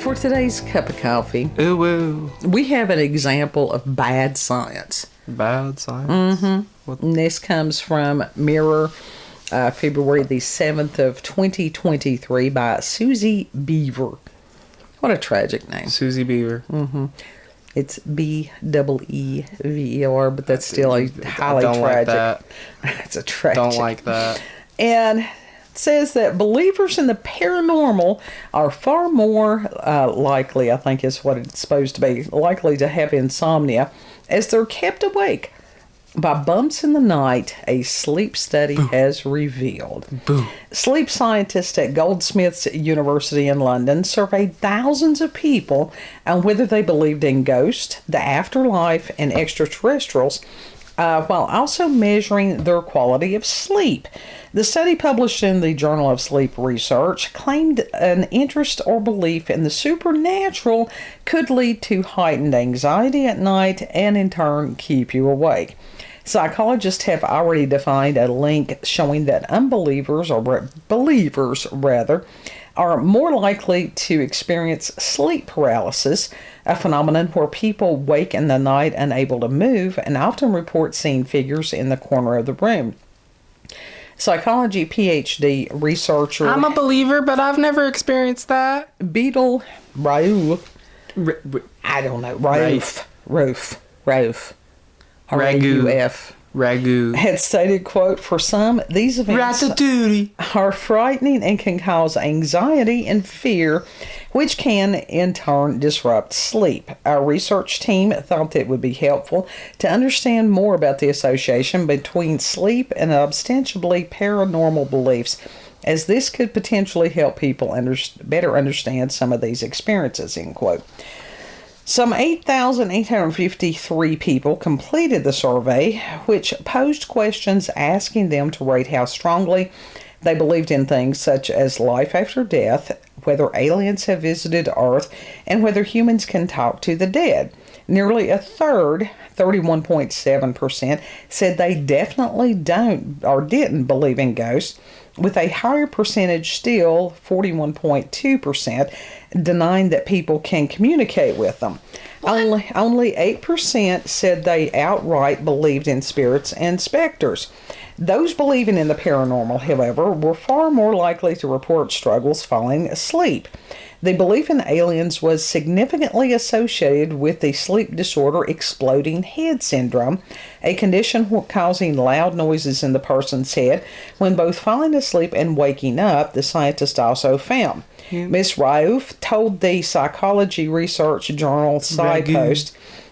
For today's cup of coffee, Ooh. we have an example of bad science. Bad science? Mm-hmm. And this comes from Mirror, February the 7th of 2023 by Susie Beever. What a tragic name. Susie Beever. Mm-hmm. It's Beever, but that's still a highly don't tragic. Like that. It's a tragic. Don't like that. And it says that believers in the paranormal are far more likely, I think is what it's supposed to be, likely to have insomnia as they're kept awake by bumps in the night, a sleep study has revealed. Sleep scientists at Goldsmiths University in London surveyed thousands of people on whether they believed in ghosts, the afterlife, and extraterrestrials, while also measuring their quality of sleep. The study, published in the Journal of Sleep Research, claimed an interest or belief in the supernatural could lead to heightened anxiety at night and in turn keep you awake. Psychologists have already defined a link showing that unbelievers, or believers rather, are more likely to experience sleep paralysis, a phenomenon where people wake in the night unable to move and often report seeing figures in the corner of the room. Psychology PhD researcher... I'm a believer, but I've never experienced that. Beetle Raouf. I don't know. Raouf. Ragu. Ragu. Had stated, quote, "For some, these events are frightening and can cause anxiety and fear, which can in turn disrupt sleep. Our research team thought that it would be helpful to understand more about the association between sleep and ostensibly paranormal beliefs, as this could potentially help people better understand some of these experiences," end quote. Some 8,853 people completed the survey, which posed questions asking them to rate how strongly they believed in things such as life after death, whether aliens have visited Earth, and whether humans can talk to the dead. Nearly a third, 31.7%, said they definitely don't or didn't believe in ghosts, with a higher percentage still, 41.2%, denying that people can communicate with them. Only 8% said they outright believed in spirits and specters. Those believing in the paranormal, however, were far more likely to report struggles falling asleep. The belief in aliens was significantly associated with the sleep disorder exploding head syndrome, a condition causing loud noises in the person's head when both falling asleep and waking up, the scientist also found. Ms. Raouf told the psychology research journal SciPost,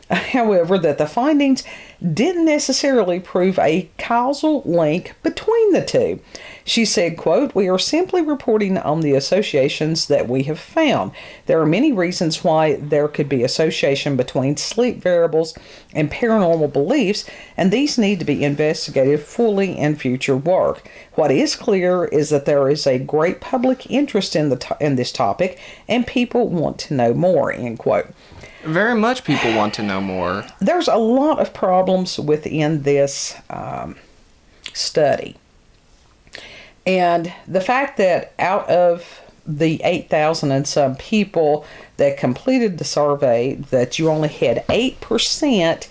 however, that the findings didn't necessarily prove a causal link between the two. She said, quote, "We are simply reporting on the associations that we have found. There are many reasons why there could be association between sleep variables and paranormal beliefs, and these need to be investigated fully in future work. What is clear is that there is a great public interest in this topic, and people want to know more," end quote. Very much people want to know more. There's a lot of problems within this study. And the fact that out of the 8,000 and some people that completed the survey, that you only had 8%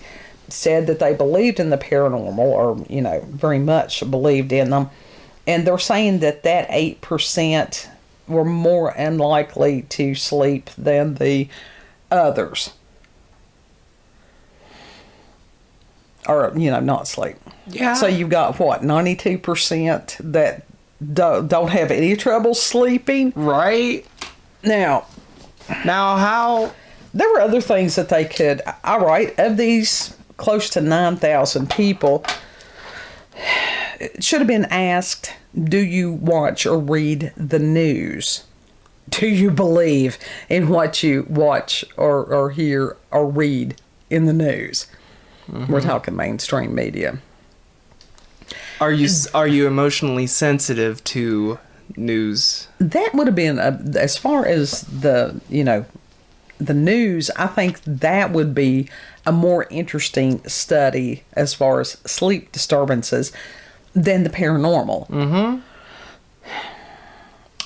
said that they believed in the paranormal, or, very much believed in them. And they're saying that 8% were more unlikely to sleep than the others. Or, not sleep. Yeah. So you've got, 92% that don't have any trouble sleeping? Right. Now how... There were other things that they could... All right, of these close to 9,000 people, it should have been asked, do you watch or read the news? Do you believe in what you watch or hear or read in the news? Mm-hmm. We're talking mainstream media. Are you emotionally sensitive to news? That would have been, as far as the news, I think that would be a more interesting study as far as sleep disturbances than the paranormal. Mm-hmm.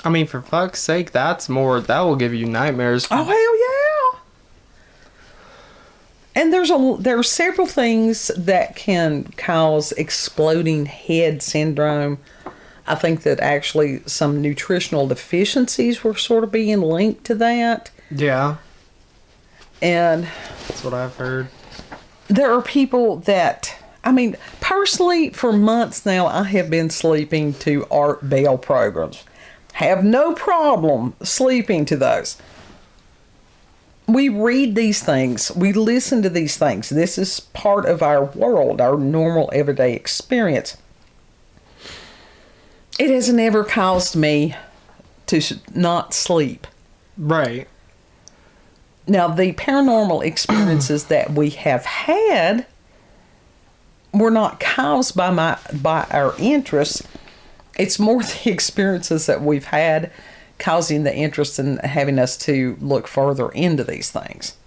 I mean, for fuck's sake, that will give you nightmares. Oh, hell yeah. And there's several things that can cause exploding head syndrome. I think that actually some nutritional deficiencies were sort of being linked to that. Yeah. And that's what I've heard. There are people that, I mean, personally, for months now, I have been sleeping to Art Bell programs. Have no problem sleeping to those. We read these things. We listen to these things. This is part of our world, our normal everyday experience. It has never caused me to not sleep. Right. Now, the paranormal experiences that we have had were not caused by our interests. It's more the experiences that we've had causing the interest in having us to look further into these things.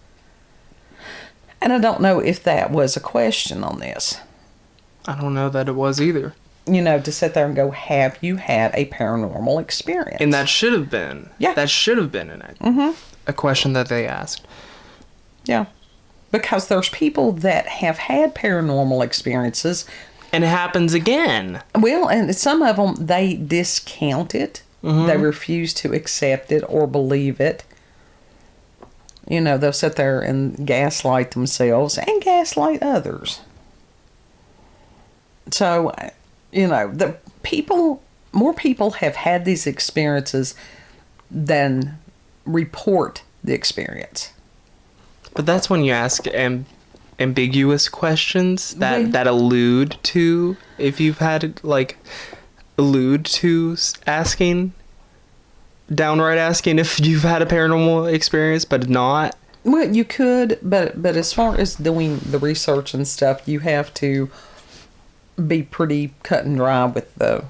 And I don't know if that was a question on this. I don't know that it was either. You know, to sit there and go, have you had a paranormal experience? And that should have been. Yeah. That should have been a question that they asked. Yeah. Because there's people that have had paranormal experiences. And it happens again. Well, and some of them, they discount it. Mm-hmm. They refuse to accept it or believe it. You know, they'll sit there and gaslight themselves and gaslight others. So, you know, more people have had these experiences than report the experience. But that's when you ask ambiguous questions that allude to, if you've had, allude to downright asking if you've had a paranormal experience, but not. Well, you could, but as far as doing the research and stuff, you have to be pretty cut and dry with the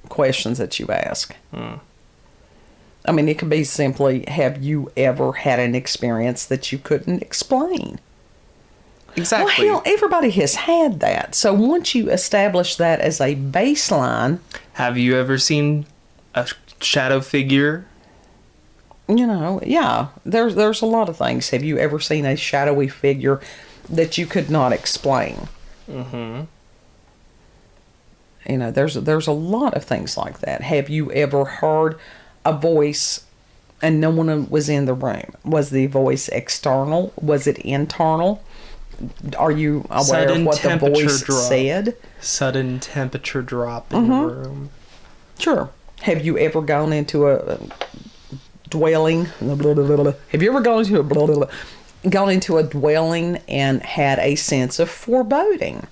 questions that you ask. I mean, it could be simply, have you ever had an experience that you couldn't explain? Exactly. Well, hell, everybody has had that. So once you establish that as a baseline... Have you ever seen a shadow figure? You know, yeah. There's a lot of things. Have you ever seen a shadowy figure that you could not explain? Mm-hmm. You know, there's a lot of things like that. Have you ever heard a voice and no one was in the room? Was the voice external? Was it internal? Are you aware of what the voice said? Sudden temperature drop in the room. Sure. Have you ever gone into a dwelling? Have you ever gone into a dwelling and had a sense of foreboding?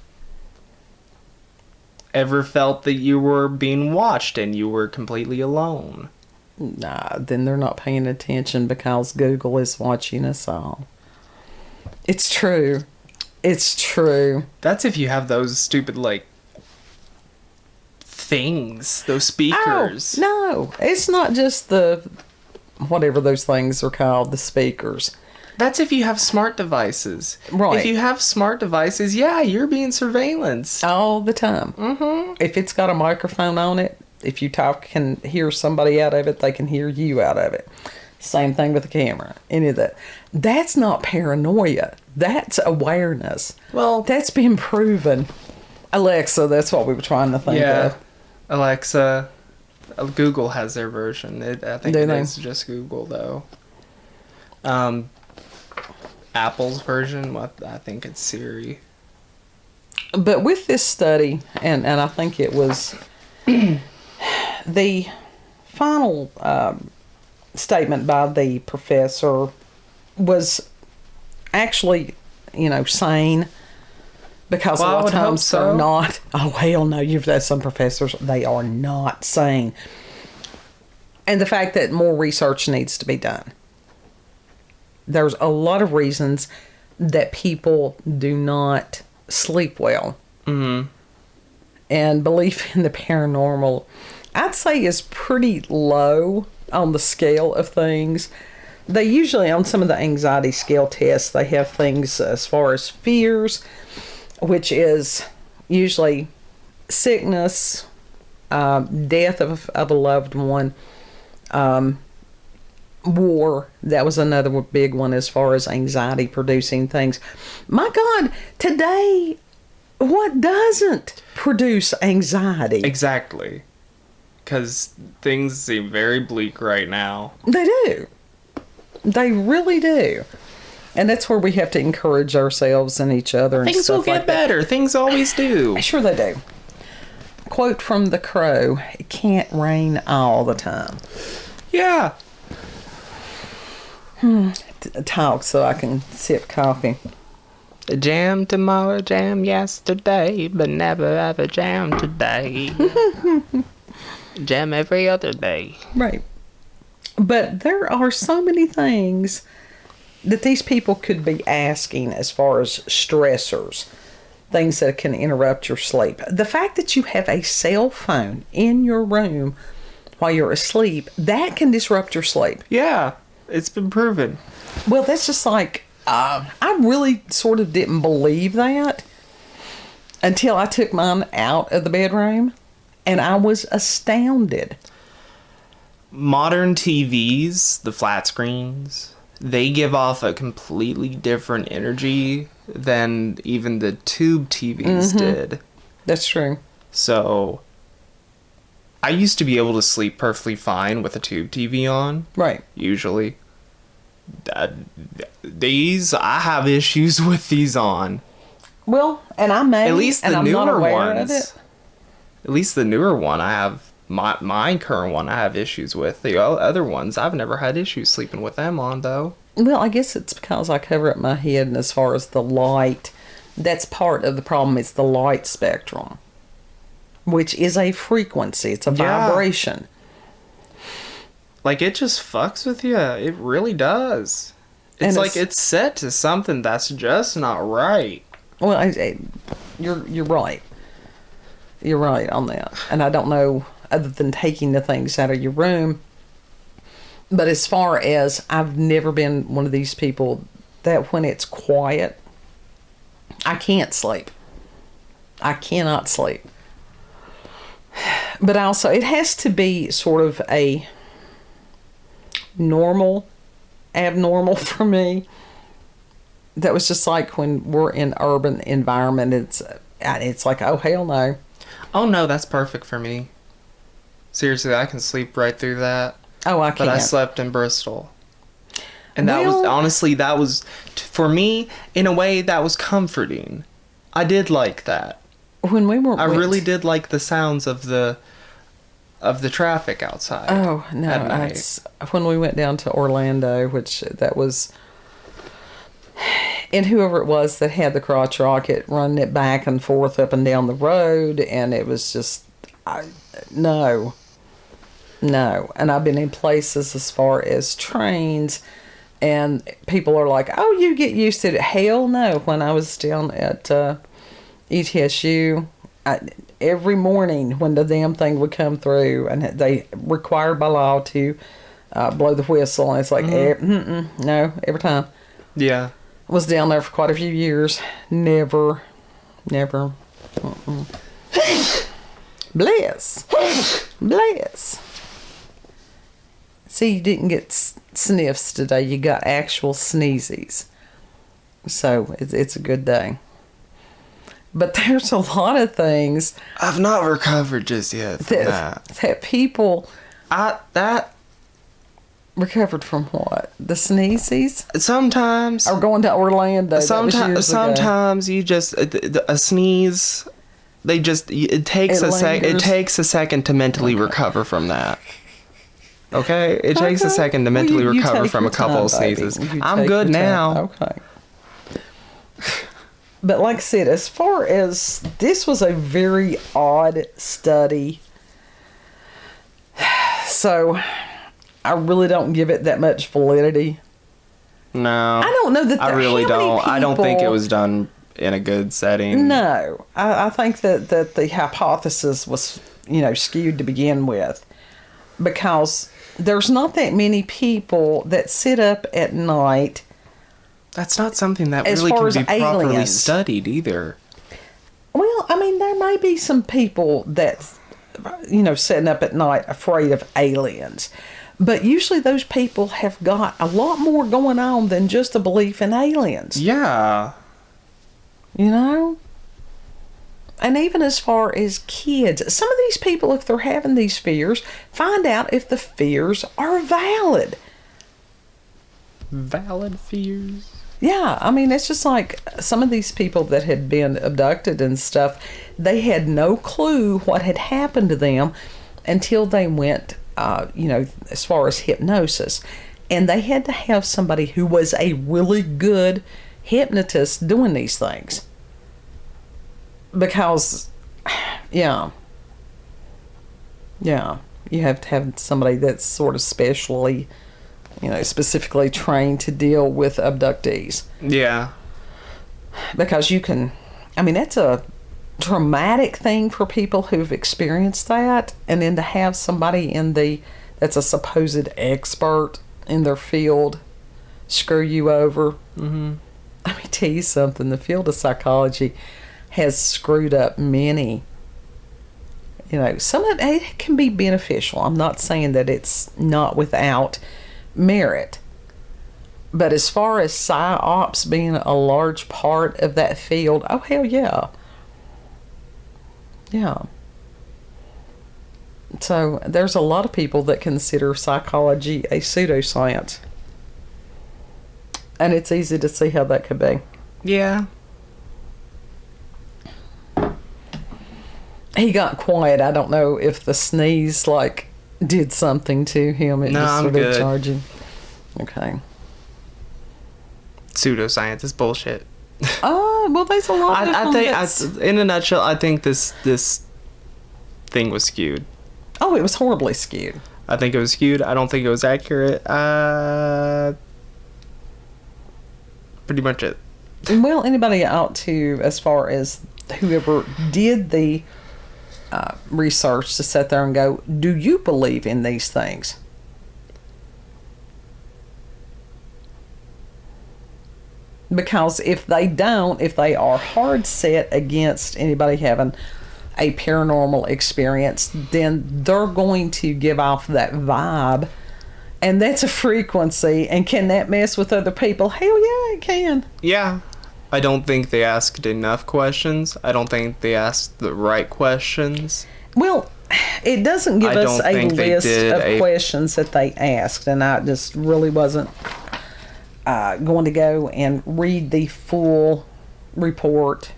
Ever felt that you were being watched and you were completely alone? Nah, then they're not paying attention because Google is watching us all. It's true. It's true. That's if you have those stupid, things, those speakers. Oh, no, it's not just whatever those things are called, the speakers. That's if you have smart devices. Right. If you have smart devices, yeah, you're being surveillanced. All the time. Mm-hmm. If it's got a microphone on it, if you can hear somebody out of it, they can hear you out of it. Same thing with the camera. Any of that. That's not paranoia. That's awareness. Well, that's been proven. Alexa, that's what we were trying to think of. Alexa. Google has their version. I think it is just Google, though. Apple's version, I think it's Siri. But with this study, and I think it was the final statement by the professor was actually, sane, because a lot of times they're not. Oh, hell no, you've had some professors, they are not sane. And the fact that more research needs to be done. There's a lot of reasons that people do not sleep well. Mm-hmm. And belief in the paranormal, I'd say, is pretty low on the scale of things. They usually, on some of the anxiety scale tests, they have things as far as fears, which is usually sickness, death of a loved one, War, that was another big one as far as anxiety producing things. My God, today, what doesn't produce anxiety? Exactly. Because things seem very bleak right now. They do. They really do. And that's where we have to encourage ourselves and each other. And things stuff will get like better. Things always do. Sure they do. Quote from The Crow, it can't rain all the time. Yeah. Talk so I can sip coffee. Jam tomorrow, jam yesterday, but never ever jam today. Jam every other day. Right. But there are so many things that these people could be asking as far as stressors, things that can interrupt your sleep. The fact that you have a cell phone in your room while you're asleep, that can disrupt your sleep. Yeah, it's been proven. Well, that's just like, I really sort of didn't believe that until I took mine out of the bedroom, and I was astounded. Modern TVs, the flat screens, they give off a completely different energy than even the tube TVs did. That's true. So, I used to be able to sleep perfectly fine with a tube TV on. Right. Usually. I have issues with these on. Well, and I may, at least the newer ones. At least the newer one, I have my current one. I have issues with. The other ones, I've never had issues sleeping with them on though. Well, I guess it's because I cover up my head, and as far as the light, that's part of the problem. It's the light spectrum, which is a frequency. It's a vibration. Like, it just fucks with you. It really does. It's like it's set to something that's just not right. Well, you're right. You're right on that. And I don't know, other than taking the things out of your room. But as far as, I've never been one of these people that when it's quiet, I can't sleep. I cannot sleep. But also, it has to be sort of a abnormal for me. That was just like when we're in urban environment, it's like, oh, hell no. Oh, no, that's perfect for me. Seriously, I can sleep right through that. Oh, I can't. But I slept in Bristol. And that was, honestly, for me, in a way, that was comforting. I did like that. When we were... I really did like the sounds of the traffic outside. Oh, no. When we went down to Orlando, which that was... And whoever it was that had the crotch rocket running it back and forth up and down the road, and it was just... No. And I've been in places as far as trains, and people are like, oh, you get used to it. Hell no. When I was down at ETSU... every morning when the damn thing would come through, and they required by law to blow the whistle, and it's like, no, every time. Yeah. I was down there for quite a few years. Never. Bless. See, you didn't get sniffs today. You got actual sneezes. So, it's a good day. But there's a lot of things. I've not recovered just yet from that people... That... Recovered from what? The sneezes? Sometimes. Or going to Orlando. Sometimes you just... a sneeze... It takes a second to mentally recover from that. Okay? It takes a second to mentally recover from a couple of sneezes. I'm good now. Okay. But like I said, as far as... This was a very odd study. So, I really don't give it that much validity. No. I don't know that... I really don't. I don't think it was done in a good setting. No. I think that the hypothesis was, skewed to begin with. Because there's not that many people that sit up at night... That's not something that really can be properly studied either. Well, I mean, there may be some people that's, sitting up at night afraid of aliens. But usually those people have got a lot more going on than just a belief in aliens. Yeah. You know? And even as far as kids, some of these people, if they're having these fears, find out if the fears are valid. Valid fears? Yeah, I mean, it's just like some of these people that had been abducted and stuff, they had no clue what had happened to them until they went, as far as hypnosis. And they had to have somebody who was a really good hypnotist doing these things. Because, yeah, you have to have somebody that's sort of specifically trained to deal with abductees. Yeah. Because that's a traumatic thing for people who've experienced that, and then to have somebody that's a supposed expert in their field screw you over. Mm-hmm. Let me tell you something, the field of psychology has screwed up many. Some of it can be beneficial. I'm not saying that it's not without merit. But as far as psyops being a large part of that field, oh hell yeah. Yeah. So there's a lot of people that consider psychology a pseudoscience. And it's easy to see how that could be. Yeah. He got quiet. I don't know if the sneeze did something to him. It no, just I'm sort good. of charging. Okay. Pseudoscience is bullshit. Well, there's a lot of in a nutshell, I think this thing was skewed. Oh, it was horribly skewed. I think it was skewed. I don't think it was accurate. Pretty much it. Well, anybody out to, as far as whoever did the research, to sit there and go, do you believe in these things? Because if they don't, if they are hard set against anybody having a paranormal experience, then they're going to give off that vibe, and that's a frequency. And can that mess with other people? Hell yeah, it can. Yeah. I don't think they asked enough questions. I don't think they asked the right questions. Well, it doesn't give us a list of questions that they asked, and I just really wasn't going to go and read the full report.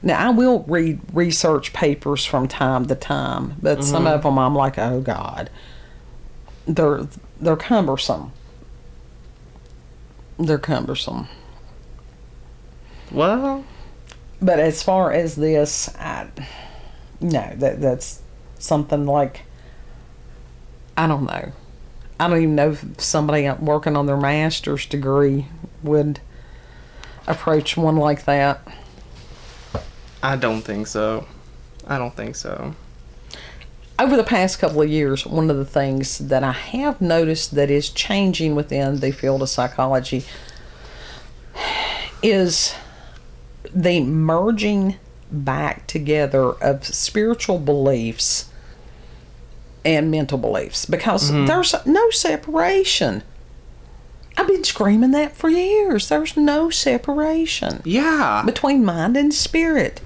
Now, I will read research papers from time to time, but some of them I'm like, oh God, they're cumbersome. They're cumbersome. Well, but as far as this, that's something like, I don't know. I don't even know if somebody working on their master's degree would approach one like that. I don't think so. Over the past couple of years, one of the things that I have noticed that is changing within the field of psychology is the merging back together of spiritual beliefs and mental beliefs, because there's no separation. I've been screaming that for years. There's no separation. Yeah. Between mind and spirit.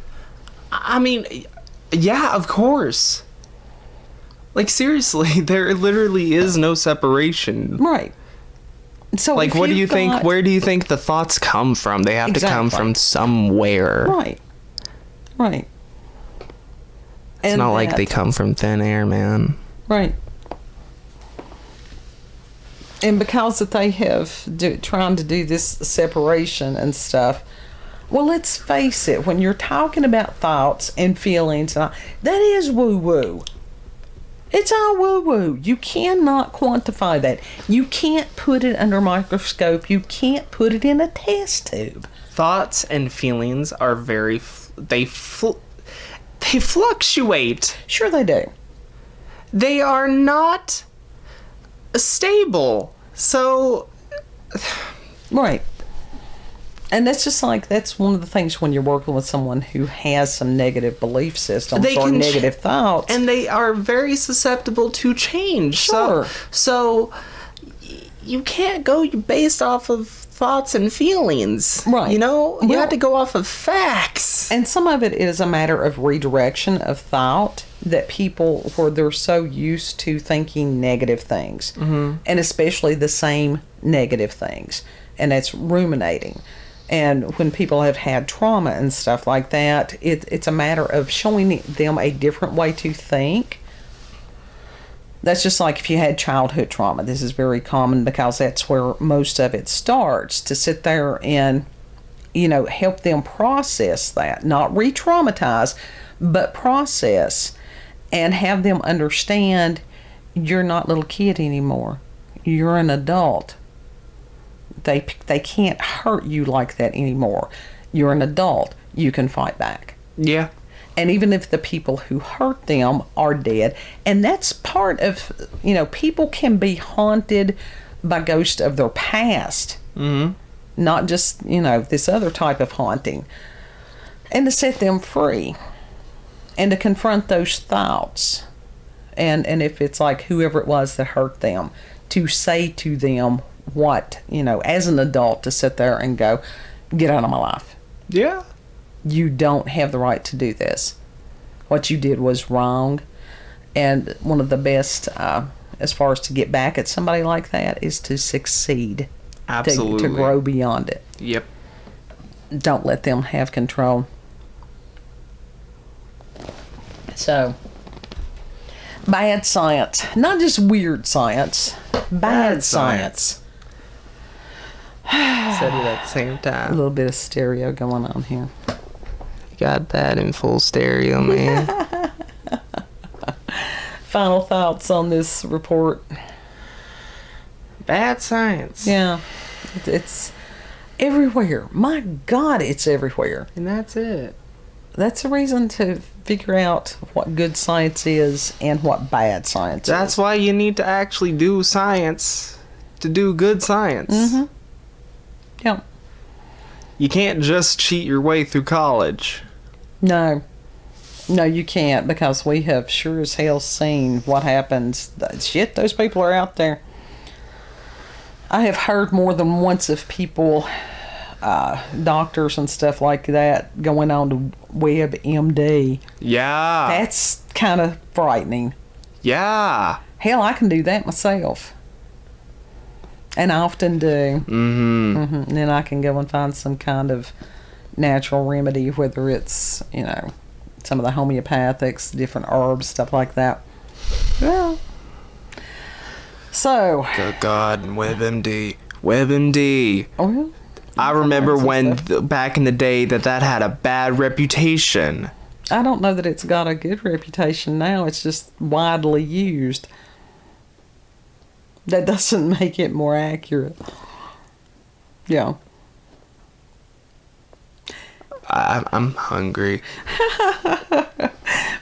I mean, yeah, of course. Like, seriously, there literally is no separation. Right. So like, what do you think? Where do you think the thoughts come from? They have to come from somewhere. Right. Right. It's not like they come from thin air, man. Right. And because that they have trying to do this separation and stuff, well, let's face it, when you're talking about thoughts and feelings, that is woo-woo. It's all woo-woo. You cannot quantify that. You can't put it under a microscope. You can't put it in a test tube. Thoughts and feelings are very... They fluctuate. Sure they do. They are not stable. So... Right. And that's one of the things when you're working with someone who has some negative belief systems or negative thoughts. And they are very susceptible to change. Sure. So you can't go based off of thoughts and feelings. Right. You have to go off of facts. And some of it is a matter of redirection of thought, that people, where they're so used to thinking negative things, and especially the same negative things, and that's ruminating. And when people have had trauma and stuff like that, it's a matter of showing them a different way to think. That's just like if you had childhood trauma. This is very common because that's where most of it starts, to sit there and, help them process that. Not re-traumatize, but process, and have them understand you're not a little kid anymore. You're an adult. They can't hurt you like that anymore. You're an adult. You can fight back. Yeah. And even if the people who hurt them are dead, and that's part of, people can be haunted by ghosts of their past. Mm-hmm. Not just, this other type of haunting. And to set them free. And to confront those thoughts. And if it's like whoever it was that hurt them, to say to them what, as an adult, to sit there and go, get out of my life. Yeah. You don't have the right to do this. What you did was wrong. And one of the best, as far as to get back at somebody like that, is to succeed. Absolutely. To grow beyond it. Yep. Don't let them have control. So, bad science. Not just weird science. Bad science. Said it at the same time. A little bit of stereo going on here. Got that in full stereo, man. Final thoughts on this report. Bad science. Yeah. It's everywhere. My God, it's everywhere. And that's it. That's a reason to figure out what good science is and what bad science is. That's why you need to actually do science to do good science. Mm-hmm. Yeah. You can't just cheat your way through college. No, you can't, because we have sure as hell seen what happens. Shit, those people are out there. I have heard more than once of people, doctors and stuff like that, going on to WebMD. Yeah. That's kind of frightening. Yeah. Hell, I can do that myself. And I often do. Mm-hmm. Mm-hmm. And then I can go and find some kind of natural remedy, whether it's, some of the homeopathics, different herbs, stuff like that. Well, so. Good God, WebMD. WebMD. Oh, yeah. I remember when, back in the day, that had a bad reputation. I don't know that it's got a good reputation now. It's just widely used. That doesn't make it more accurate. Yeah. I'm hungry.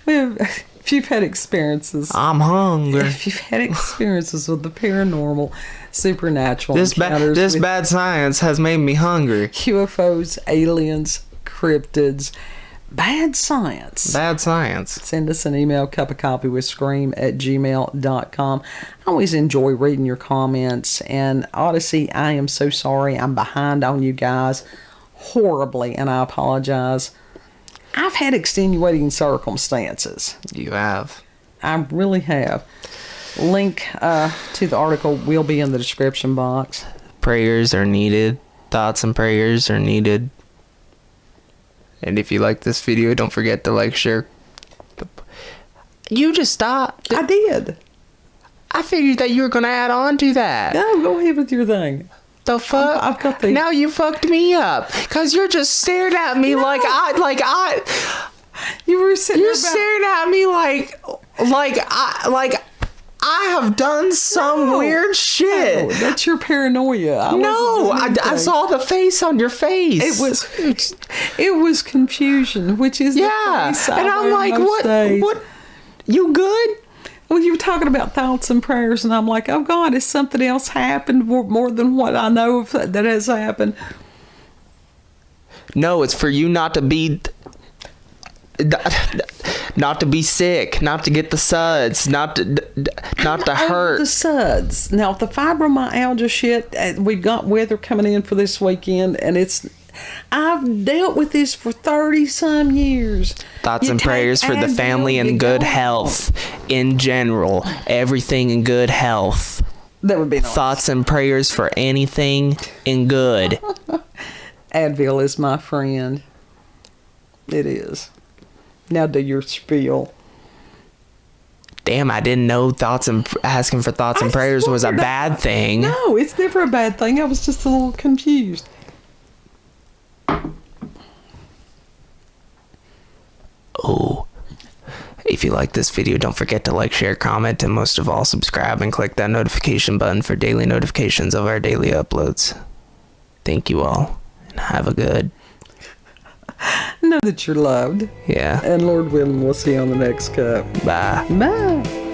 If you've had experiences. I'm hungry. If you've had experiences with the paranormal, supernatural this bad science has made me hungry. UFOs, aliens, cryptids, bad science. Bad science. Send us an email, cupofcoffeewithscream@gmail.com. I always enjoy reading your comments. And Odyssey, I am so sorry. I'm behind on you guys horribly, and I apologize. I've had extenuating circumstances. You have. I really have. Link to the article will be in the description box. Prayers are needed. Thoughts and prayers are needed. And if you like this video, don't forget to like, share. You just stopped. I did. I figured that you were going to add on to that. No, go ahead with your thing. The fuck? I've got the... Now you fucked me up. Because you're just staring at me like I... You were sitting You're staring at me like I have done some weird shit. No, that's your paranoia. I saw the face on your face. It was confusion, which is the face and I'm like, what? You good? Well, you were talking about thoughts and prayers, and I'm like, oh God, has something else happened more than what I know of that has happened? No, it's for you not to be sick, not to get the suds, not to hurt. The suds. Now, the fibromyalgia shit, we got weather coming in for this weekend, and I've dealt with this for 30-some years. Thoughts and prayers for the family and good health in general. Everything in good health. That would be nice. Thoughts and prayers for anything in good. Advil is my friend. It is. Now do your spiel. Damn, I didn't know asking for thoughts and prayers was a bad thing. No, it's never a bad thing. I was just a little confused. Oh. If you like this video, don't forget to like, share, comment, and most of all, subscribe and click that notification button for daily notifications of our daily uploads. Thank you all, and have a good... Know that you're loved. Yeah. And Lord willing, we'll see you on the next cup. Bye. Bye.